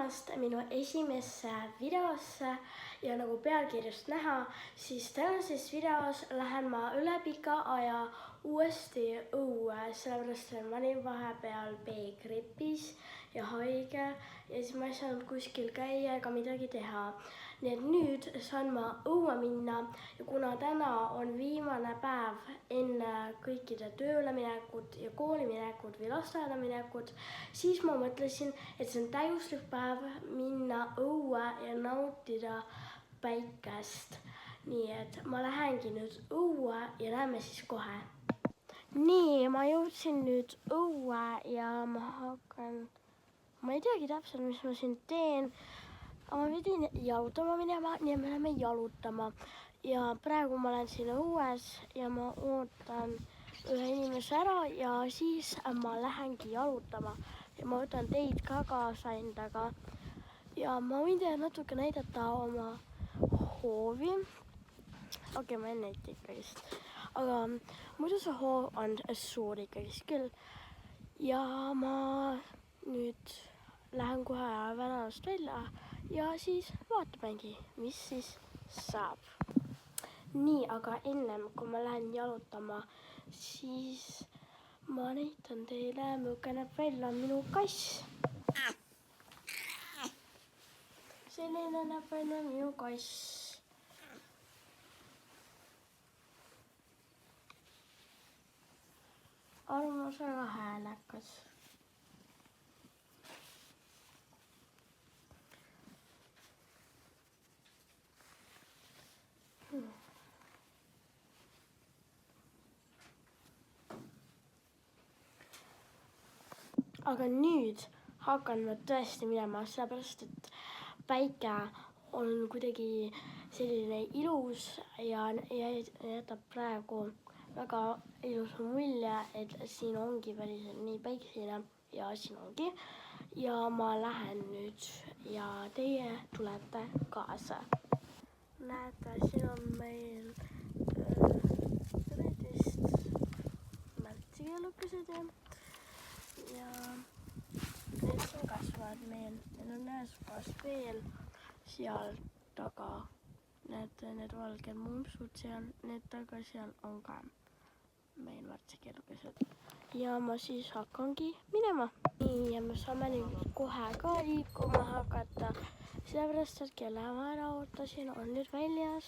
tulemast minu esimesse videosse ja nagu pealkirjast näha, siis tänases videos lähen ma üle pika aja uuesti õue, sellepärast et ma olin vahepeal B-gripis ja haige ja siis ma ei saanud kuskil käia ega midagi teha. Nii et nüüd saan ma õue minna ja kuna täna on viimane päev enne kõikide tööle minekut ja kooli minekut või lasteaeda minekut, siis ma mõtlesin, et see on täiuslik päev minna õue ja nautida päikest. Nii et ma lähengi nüüd õue ja näeme siis kohe. Nii, ma jõudsin nüüd õue ja ma ei teagi täpselt, mis ma siin teen. Ma pidin jalutama minema, nii et me läheme jalutama. Ja praegu ma olen siin õues ja ma ootan ühe inimese ära ja siis ma lähengi jalutama. Ja ma võtan teid ka kaasa endaga. Ja ma võin teile natuke näidata oma hoovi. Okei, ma enne näitan ikkagist. Aga muidu see hoov on suur ikkagist küll. Ja ma nüüd lähen kohe väravast välja ja siis vaatamegi, mis siis saab. Nii, aga ennem kui ma lähen jalutama, siis ma näitan teile, milline näeb välja minu kass. Selline näeb välja minu kass. Armas väga häälekas. Aga nüüd hakkan ma tõesti minema, sellepärast et päike on kuidagi selline ilus ja jätab praegu väga ilus mulje, et siin ongi päriselt nii päikseline ja siin ongi. Ja ma lähen nüüd ja teie tulete kaasa. Näete, siin on meil märtsikellukesed ja need siin kasvavad meil. Need on ühes kohas veel seal taga. Näete, need valged mumpsud seal, need taga seal on ka meil märtsikellukesed. Ja ma siis hakkangi minema. Nii, ja me saame nüüd kohe ka liikuma hakata. Sellepärast, et kelle ma ära ootasin, on nüüd väljas.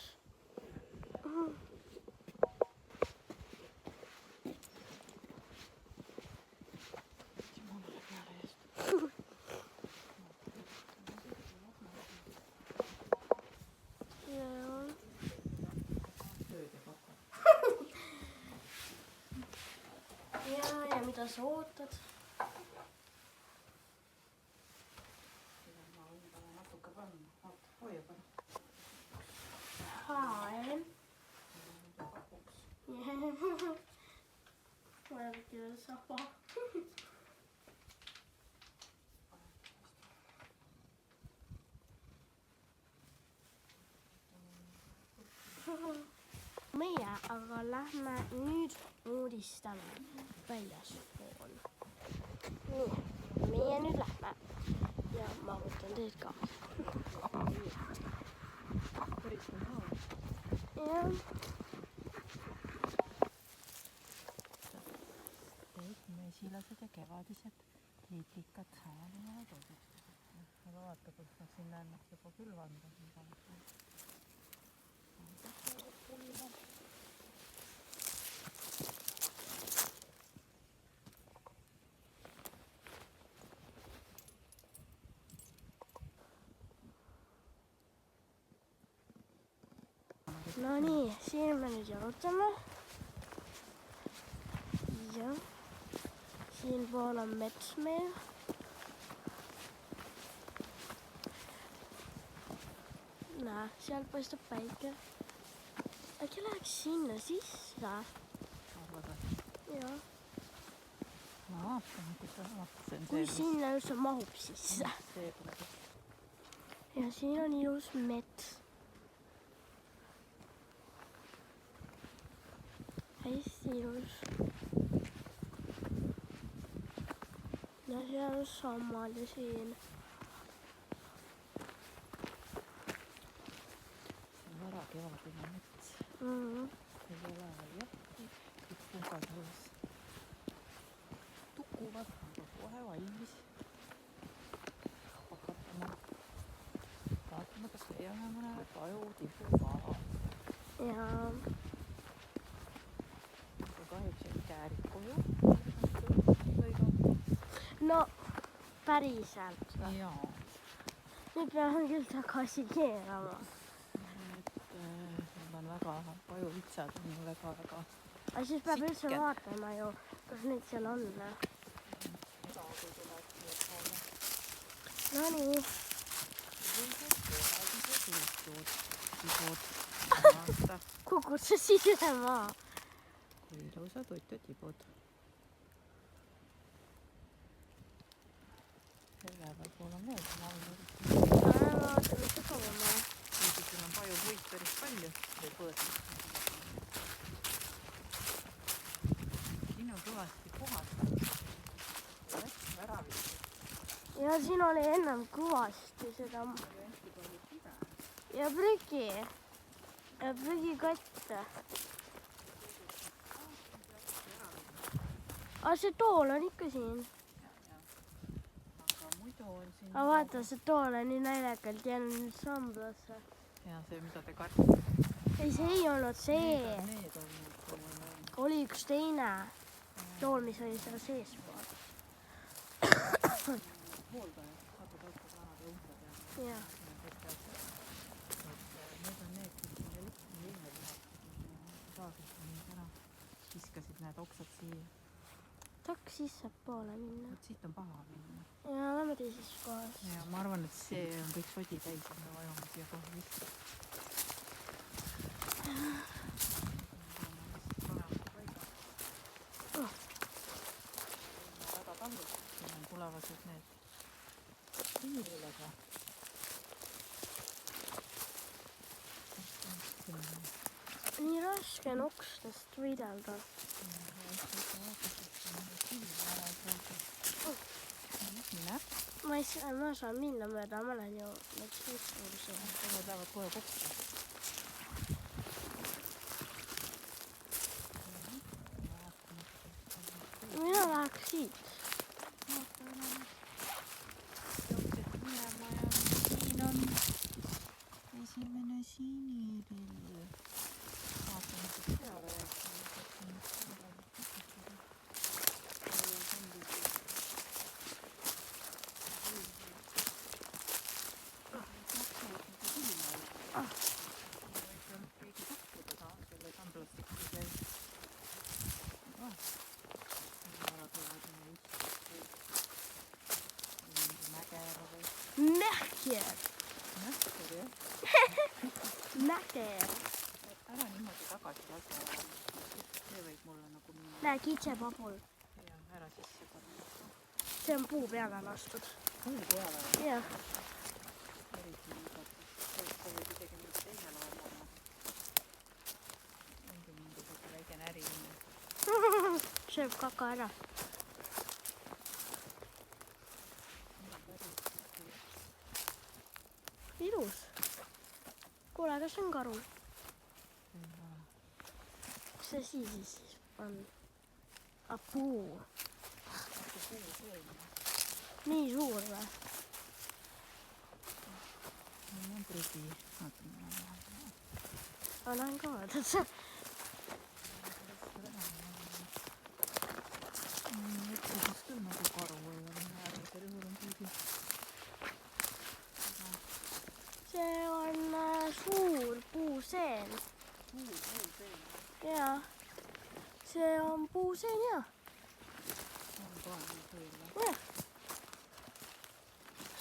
Ja mida sa ootad? Hi. Välkida sapa. Meie aga lähme nüüd uudistame väljaspool. Nii, meie nüüd lähme ja ma võtan teid ka. Ja. Mesilased ja kevadised liitlikad samanevad osad. Aga vaata, kus ma sinna ennast juba külvanda. No nii, siin me nüüd jalutame. Ja siinpool on mets meil. Näe, sealt paistab päike. Äkki läheks sinna sisse? Jah. Ma vaatan, kus kui sinna üldse mahub sisse. Ja siin on ilus mets. Hästi ilus. Ja seal on samad ja siin. tibuvaa. ja Kahjuks jäid käärid koju. no päriselt. Jaa. Nüüd peame küll tagasi keerama. Need on väga pajuvitsad, on ju väga Aga siis peab üldse Sikke. vaatama ju, kas neid seal on. No nii. Kukud sa sisemaa? Kui ilusad ututibud. Selle peal pool on veel Vaatame sügavamale. kuigi siin on pajupuid päris palju või põõdus. Siin on kõvasti puhastada. Läks ära vist. Ja siin oli ennem kõvasti seda. Ja prügi. Ja prügikotte. Aga see tool on ikka siin. Aga muidu on siin... Aga vaata, see tool on nii naljakalt jäänud nüüd samblasse. Ja see, mida te kartsite. Ei, see ei olnud see. Need on Oli üks teine tool, mis oli seal seespool. hooldaja. Vaata tõusta vanad õuntad ja... Jah. Need on need, kes siin elektri viskasid need oksad siia. Tahaks sisse poole minna. Siit on paha minna. Ja oleme teises kohas. Ja ma arvan, et see on kõik sodi täis, et me vajume siia kohe vist. Väga tallud, siin on tulevased need piirilega. Nii raske on okstest võidelda. Ma saan minna mööda, ma olen ju need suutsuursi. Need lähevad kohe kokku. Mina läheks siit. Siin on esimene sinirill. Vaatame siis peale. Mähker. Mähker. Ära niimoodi tagasi lase. See võib mulle nagu minna. Näe, kitsepabul. Ja ära sisse panna. See on puu peale lastud. Puu peale? Jah. Eriti liigat. See võib isegi mingi teine loom olla. Ongi mingisugune väike närimine. Sööb kaka ära. Ilus. Kuule, kas see on karu? Mis see siis on? Puu. Nii suur või? On prügi. Ma lähen ka vaadata. Ütlesis küll nagu karu või on äärmisel juhul on prügi. See on suur puuseen. Puuseen? Jaa. See on puuseen, jah. On kohe nii suur või? Jah.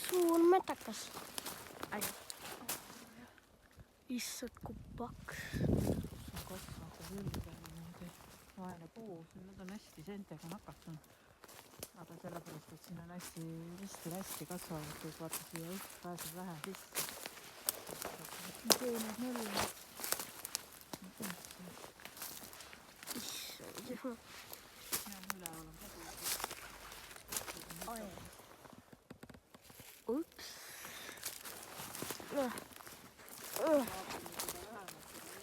Suur metakas. Issad, kui paks. See kasvab külge niimoodi vaene puu. Nad on hästi seentega nakatunud. Aga sellepärast, et siin on hästi kasvavad, siis vaata siia õhk pääseb vähe sisse. Teened nõllu. Issand, Ja üleval on ka oi. Ups.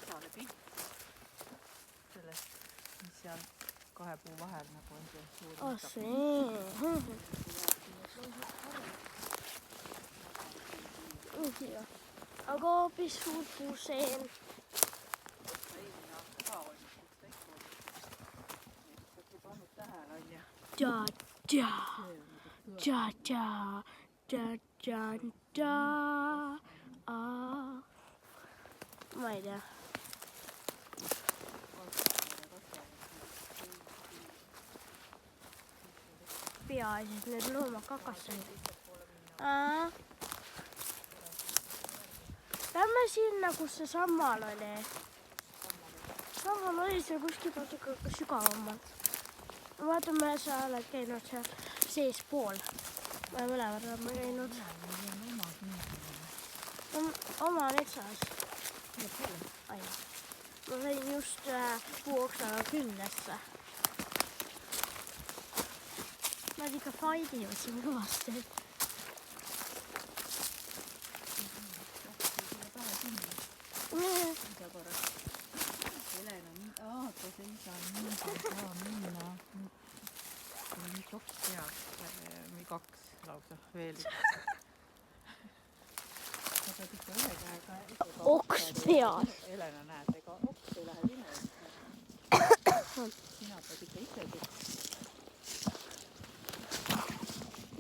isale pilt sellest, mis seal kahe puu vahel nagu on see suur See. aga hoopis suur puuseen. eelmine aasta ka oli, ükskõik oli. Sa ei pannud tähele, on ju? Tja, tja, tja, tja, tja, tja, tja. Ma ei tea. Peaasi, et need loomad kakastasid. Lähme sinna, kus see sammal oli. Sammal oli seal kuskil natuke sügavamalt. Vaatame, sa oled käinud seal seespool. Ma mõlemad oleme käinud. Oma metsas. Ai. Ma sain just puuoksaga künnesse. Nad ikka faidivad siin kõvasti. Mida korraks? Helena, ta seisa nii saa minna. Nii toks peab. Või 2 lausa veel üks. Sa pead ikka ühe käega. Oks peas. Helena näed, ega oks ei lähe sinu. Sina pead ikka isegi.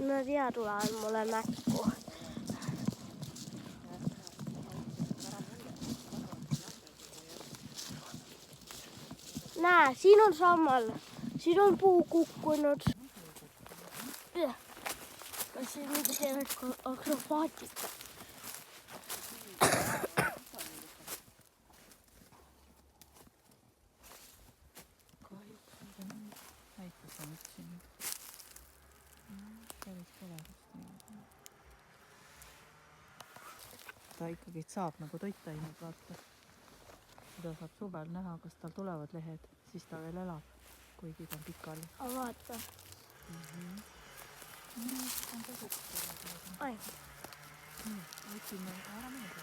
Nad hea tulevad mulle näkku. Näe, siin on sammal. Siin on puu kukkunud. Kas siin mingi teeme akrobaatika? Kahjuks on see näitas on üks siin. Päris põlevust. Ta ikkagi saab nagu toitaineid vaata. Seda saab suvel näha, kas tal tulevad lehed, siis ta veel elab, kuigi ta on pikali. Aga vaata. On tasuks. Ai. Võtsime ära meelde.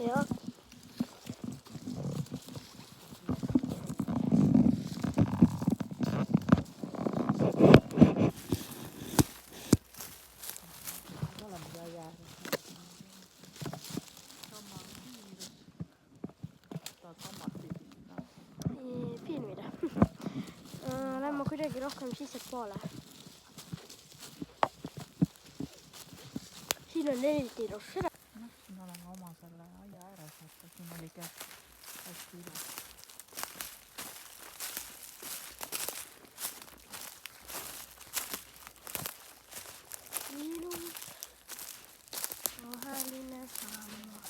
Jah. Filmida. Lähme kuidagi rohkem sissepoole. Siin on eriti ilus. Siin oleme oma selle aia ääres, et siin oligi hästi ilus. Ilus roheline sammas.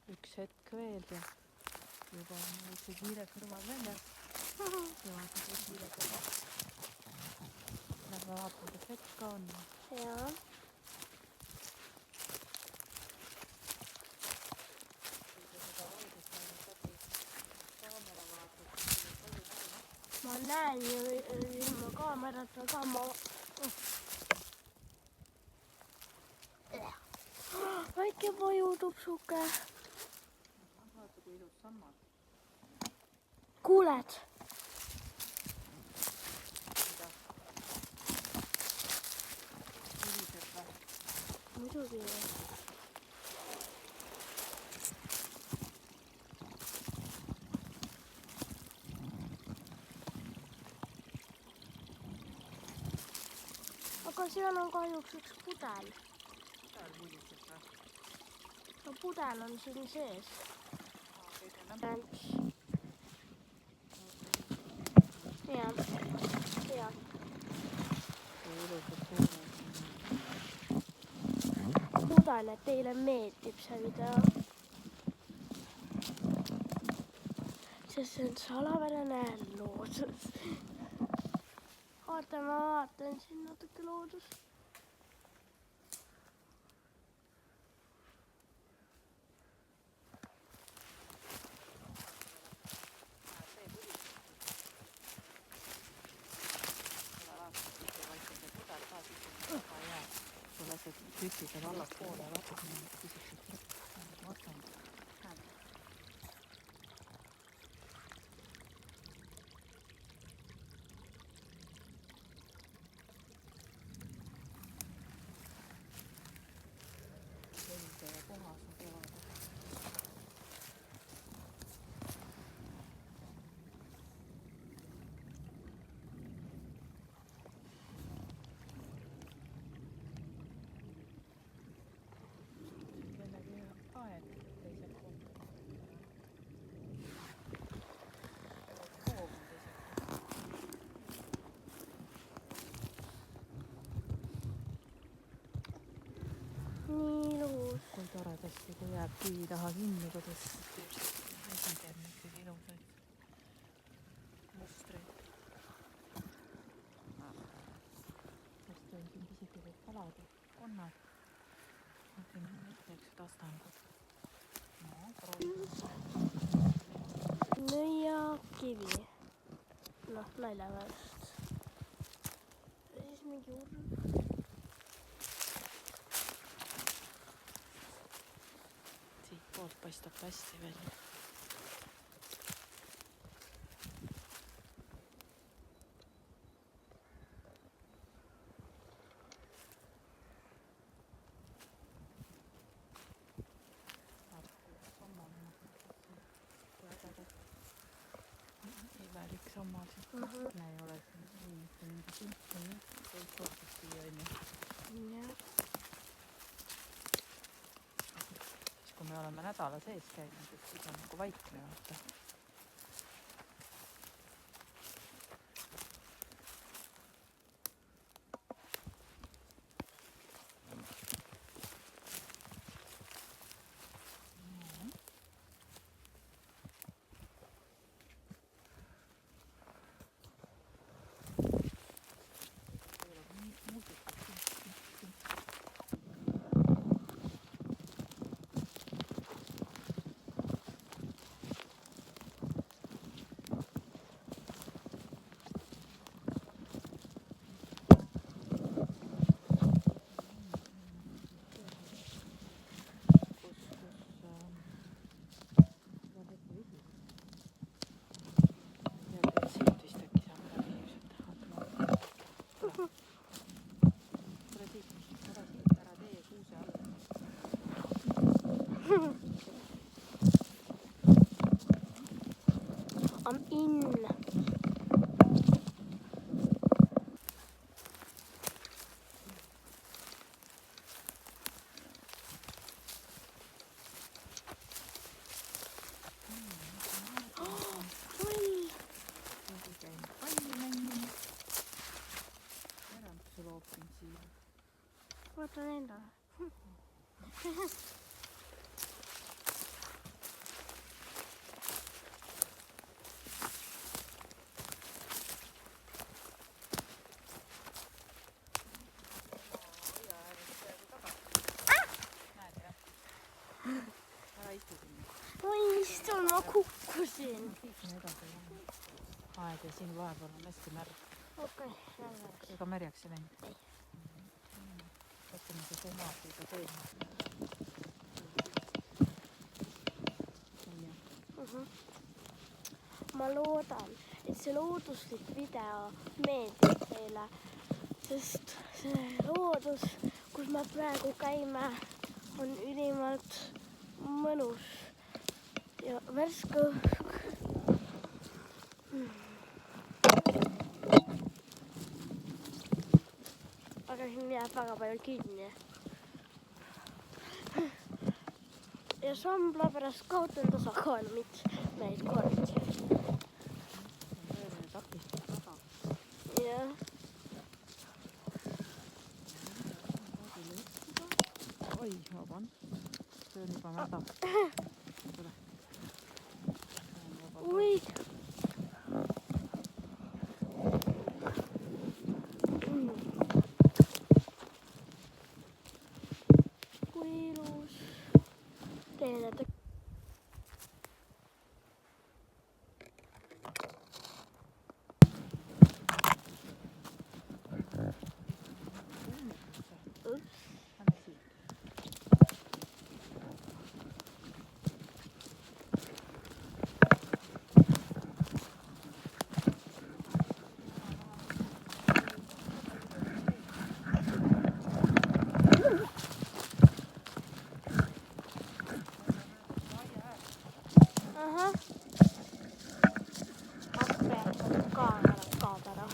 Üks hetk veel ja juba on väikse kiire kõrval väljas. Ja vaatame kiire kõrval. Lähme vaatame, kas vett ka on. Jaa. Ma näen ju ilma kaamerata ka väike pajutupsuke. Vaata, kui ilus sammal. Kuuled? Mida? Tulised või? Muidugi. Aga seal on kahjuks üks pudel. Pudel mulised või? No pudel on siin sees. Jah. Loodan, et teile meeldib see video. sest see on salapärane loodus. Oota, ma vaatan siin natuke loodust. Kui lased kütida vallas poole ja vaatad, küsiksid vastan. Selge ja puhas on kevade. Aed teisel pool. Hoov on teisel Nii ilus. Kui toredasti, kui jääb kivi taha kinni, kuidas vesi teeb ikkagi ilusaid mustreid. Hästi on siin pisikesed kalad ja konnad. Siin on niisugused astangud. No, Nõiakivi. Noh, nalja pärast. Ja siis mingi urn. Siit poolt paistab hästi välja. Imelik sammal siin. Ei ole siin mingi silti, kõik korpus siia on ju. Jah. Siis kui me oleme nädala sees käinud, siis on nagu vaikne vaata. I'm in. Vaatan endale. Ma istun, ma kukkusin. Aed ja siin vahepeal on hästi märg. Okei, jälle. Ega märjaks ei läinud? Võtame see tomaatiga teema. Ma loodan, et see looduslik video meeldib teile, sest see loodus, kus me praegu käime, on ülimalt mõnus ja värske õhk. Aga siin jääb väga palju kinni. Ja sambla pärast kaotan tasakaalu, miks meid kordi. Jah. Oi, vaban. See on juba mäda. Ui, siit. Kui ilus. Teen ette. Ahah. Pealt kaamera.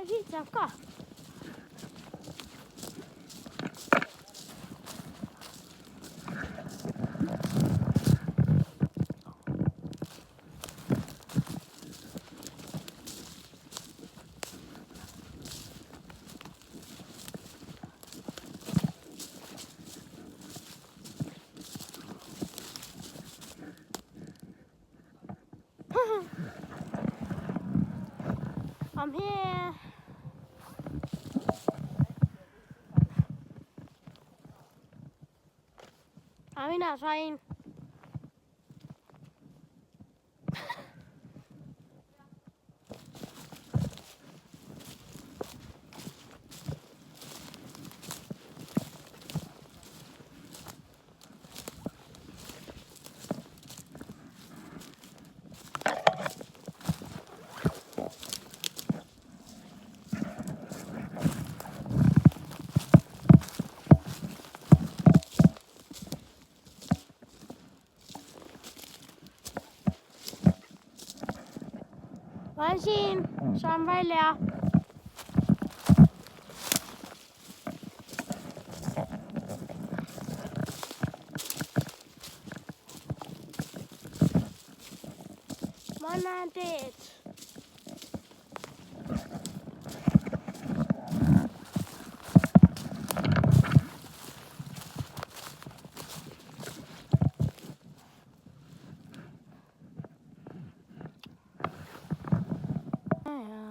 Siit saab ka. I'm here. Mina sain. Ma olen siin, saan välja. Ma näen teed.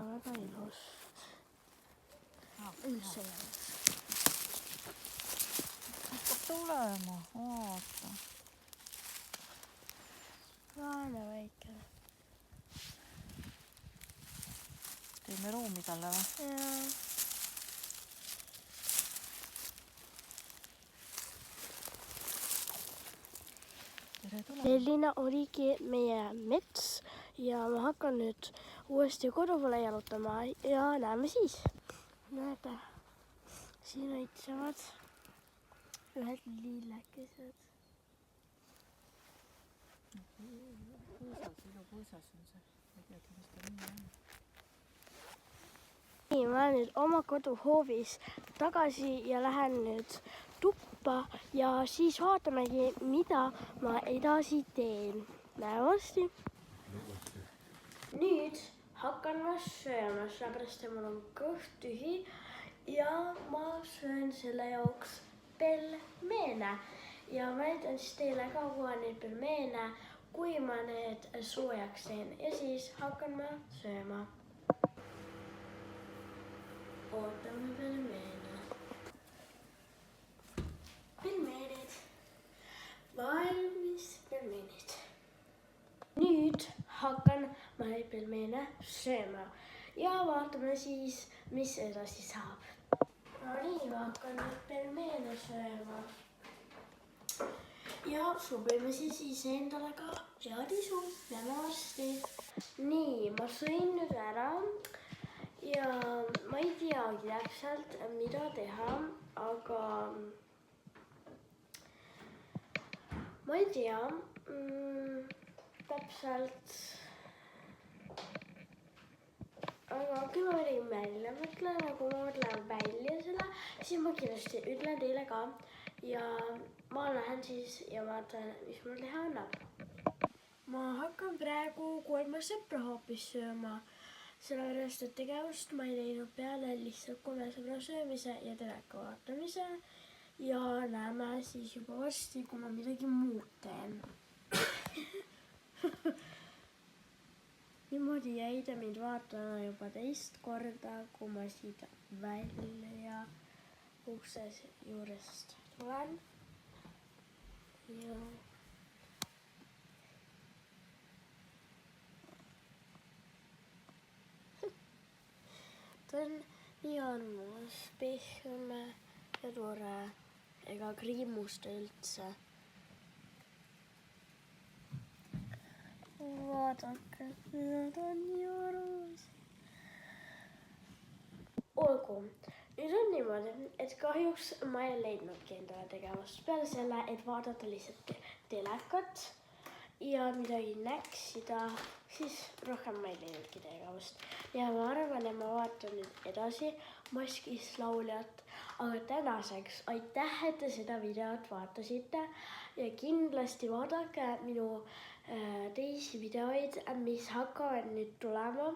Väga ilus. Üldse ei ole. Hakkab tulema, oota. Vaene väike. Teeme ruumi talle või? Jaa. Tere tule. Selline oligi meie mets ja ma hakkan nüüd uuesti kodu poole jalutama ja näeme siis. Näete, siin õitsevad ühed lillekesed. Puisas on see. Ei teagi, mis ta nimi on. Nii, ma olen nüüd oma koduhoovis tagasi ja lähen nüüd tuppa ja siis vaatamegi, mida ma edasi teen. Näe varsti. Nüüd hakkan ma sööma, sellepärast et mul on kõht tühi ja ma söön selle jaoks pelmeene. Ja ma näitan siis teile ka kohe neid pelmeene, kui ma need soojaks teen ja siis hakkan ma sööma. Ootame pelmeene. Pelmeenid. Valmis pelmeenid. Nüüd hakkan ma neid pelmeene sööma ja vaatame siis, mis edasi saab. No nii, ma hakkan nüüd pelmeene sööma. Ja sobime siis endale ka head isu. Näeme varsti. Nii, ma sõin nüüd ära. Ja ma ei teagi täpselt, mida teha, aga ma ei tea täpselt, aga kui ma midagi välja mõtlen, kui ma mõtlen välja selle, siis ma kindlasti ütlen teile ka ja ma lähen siis ja vaatan, mis mul teha annab. Ma hakkan praegu 3 sõpra hoopis sööma. sellepärast, et tegevust ma ei teinud peale lihtsalt 3 sõbra söömise ja teleka vaatamise ja näeme siis juba varsti, kui ma midagi muud teen. Niimoodi jäi ta mind vaatama juba teist korda, kui ma siit välja ukses juurest tulen. Ja ta on nii armus, pehme ja tore ega kriimusta üldse. Vaadake, ta on nii armus. Olgu, nüüd on niimoodi, et kahjuks ma ei leidnudki endale tegevust peale selle, et vaadata lihtsalt telekat ja midagi näksida, siis rohkem ma ei leidnudki tegevust. Ja ma arvan, et ma vaatan nüüd edasi Maskis lauljat, aga tänaseks aitäh, et te seda videot vaatasite ja kindlasti vaadake minu teisi videoid, mis hakkavad nüüd tulema,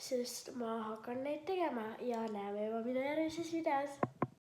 sest ma hakkan neid tegema ja näeme juba minu järgmises videos.